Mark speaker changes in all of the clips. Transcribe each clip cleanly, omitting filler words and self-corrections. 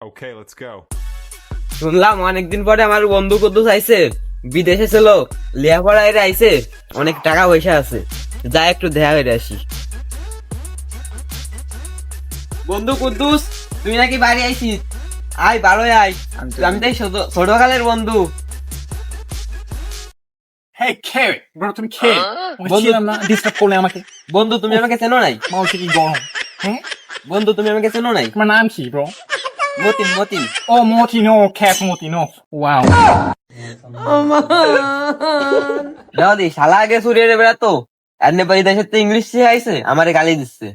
Speaker 1: Okay, let's go.
Speaker 2: শুনলাম অনেকদিন পরে আমার বন্ধু কুদ্দুস আইছে, বিদেশে ছিল, লেখাপড়া এর আইছে, অনেক টাকা পয়সা আছে, যা একটু দেখা করে আসি। বন্ধু কুদ্দুস, তুই নাকি বাড়ি আইছিস? আয় বারোয় আয়, আমি তাই ছোটকালের বন্ধু।
Speaker 3: Hey, Kerry, bro, তুমি কে?
Speaker 2: বন্ধু
Speaker 3: ছিলাম না, ডিস্টার্ব করলে আমাকে।
Speaker 2: বন্ধু তুমি আমাকে চেনো নাই?
Speaker 3: মানুষ কি গরম? হ্যাঁ?
Speaker 2: বন্ধু তুমি আমাকে চেনো নাই?
Speaker 3: তোমার নাম কি, bro?
Speaker 2: Matin Matin.
Speaker 3: Oh, Motino, Cat Motino. Wow.
Speaker 2: দাও দি শালা আগে সুরিয়ে বেড়াতো, আর নেপালি দেশের তো ইংলিশ শিখে আইছে, আমারে গালি দিচ্ছে।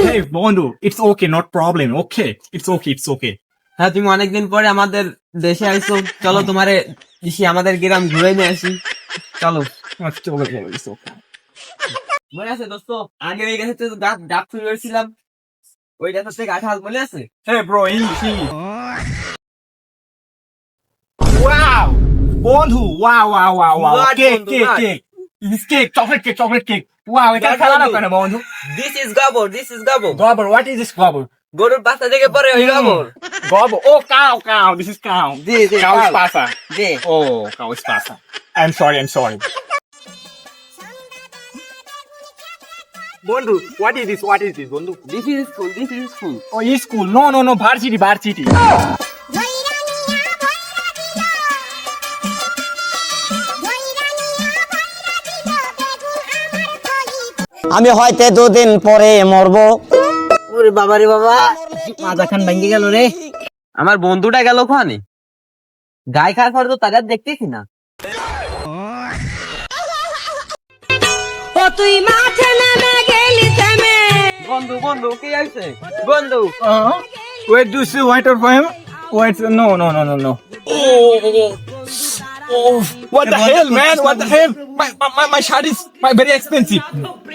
Speaker 3: Hey, বন্ধু, it's okay, not problem. Okay, it's okay.
Speaker 2: হ্যাঁ, তুমি অনেকদিন পরে আমাদের দেশে আইছো, চলো তোমারে আমাদের গ্রাম ঘুরে নিয়ে আসি, চলো।
Speaker 3: চলো, it's okay.
Speaker 2: মনে আছে দোস্ত, আগে ওই গাছে ডাব চুরি করেছিলাম, ওই গাছের থেকে কাঁঠাল, মনে আছে?
Speaker 3: Hey, bro, easy. Wow, বন্ধু, wow.
Speaker 2: What,
Speaker 3: Cake.
Speaker 2: বন্ধু, what?
Speaker 3: This cake, chocolate cake. Wow, এটা খেলা না কেন, বন্ধু?
Speaker 2: This is গোবর,
Speaker 3: Gobber, what is this gobber?
Speaker 2: গরুর বাচ্চা থেকে পরে ওই গোবর।
Speaker 3: Gobber, oh, cow, this is cow.
Speaker 2: G,
Speaker 3: Cow is pasa.
Speaker 2: G.
Speaker 3: Oh, cow is pasa. I'm sorry. বন্ধু, what is this, বন্ধু?
Speaker 2: This is school.
Speaker 3: Oh, is school. No, varsity.
Speaker 4: আমি হয়তো দুদিন পরে মরবো।
Speaker 2: ওরে বাবা রে বাবা, মাথা খান ভেঙে গেল রে। আমার বন্ধুটা গেল ওখানে, গায়ে খাওয়ার পর তো তাদের দেখতেছি না।
Speaker 5: ও তুই মাঠে নেমে গেলি থেমে।
Speaker 2: বন্ধু কি আছে বন্ধু?
Speaker 3: Wait, do you see white or fire? Wait, no. Oh, what the hell, man? What the hell? My shirt is very expensive.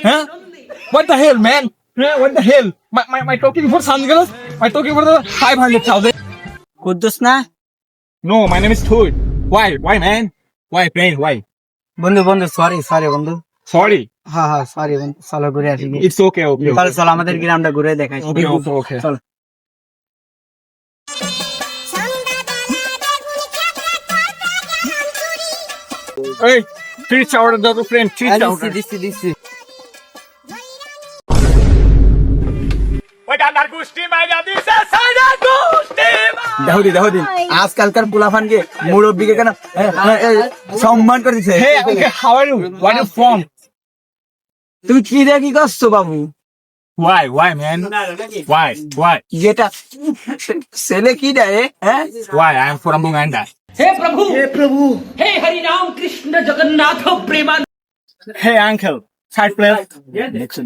Speaker 3: Huh? What the hell, man? Yeah, what the hell? My talking for sunglasses? My talking for the 500,000?
Speaker 4: Kuddus না?
Speaker 3: No, my name is Toad. Why, man? Why, friend? Why?
Speaker 4: বন্ধু sorry বন্ধু।
Speaker 3: Sorry.
Speaker 4: হ্যাঁ sorry বন্ধু, চলো ঘুরে আসি।
Speaker 3: It's okay.
Speaker 4: চলো আমাদের গ্রামটা ঘুরে দেখাই।
Speaker 3: Okay.
Speaker 4: চলো।
Speaker 3: Hey, treat shower the other friend. Treat shower.
Speaker 2: দিচ্ছি।
Speaker 4: দেখো দিন আজকালকার পোলাফানকে মুরব্বীকে কেন সম্মান করে দিছে।
Speaker 3: Hey, okay, how are you? Where are you from?
Speaker 4: তুমি কি দেখি করছো বাবু?
Speaker 3: Why, man? Why?
Speaker 4: যেটা ছেলে কি দেয়? হ্যাঁ,
Speaker 3: Why? I am from Uganda.
Speaker 6: Hey Prabhu hey Hari Ram Krishna Jagannath प्रेमान
Speaker 3: Hey, uncle. Side please.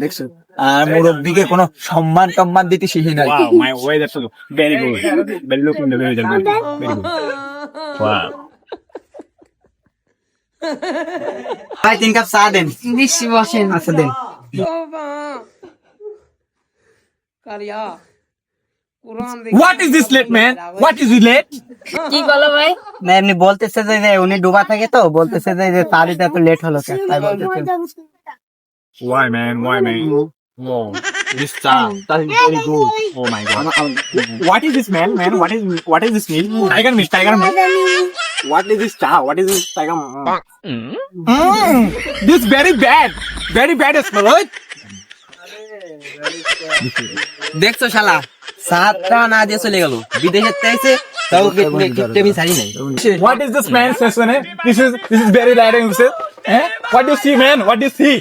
Speaker 4: দেখছো আর মুরব্বীকে কোনো সম্মান টম্মান দিতে শিখি নাই।
Speaker 3: Wow, my weather is very good. Very looking the weather good. Very good. Wow.
Speaker 4: ভাই 3 কাপ চা দেন।
Speaker 5: নিশ্চয় বসেন।
Speaker 4: আচ্ছা দেন।
Speaker 6: কালিয়া কুরআন
Speaker 3: What is this late, man? What is it late?
Speaker 5: কি বলো ভাই?
Speaker 4: না এমনি বলতেছে যে উনি ডুবা থাকে তো, বলতেছে যে চা দিতে এত লেট হলো কেন, তাই বলতেছে।
Speaker 3: Why, man? Wow. This that is very good. Oh my god. What is this, man? What is this meal? Tiger meat. What is this cha? What is this tiger? This very bad smell, right?
Speaker 2: দেখছো শালা, সাতটা না দিয়ে চলে গেল, বিদেশের চাইছে তাও আমি ছাড়ি নাই।
Speaker 3: What is this man says, man? This is very bad, you say. Eh? What do you see, man? What do you see?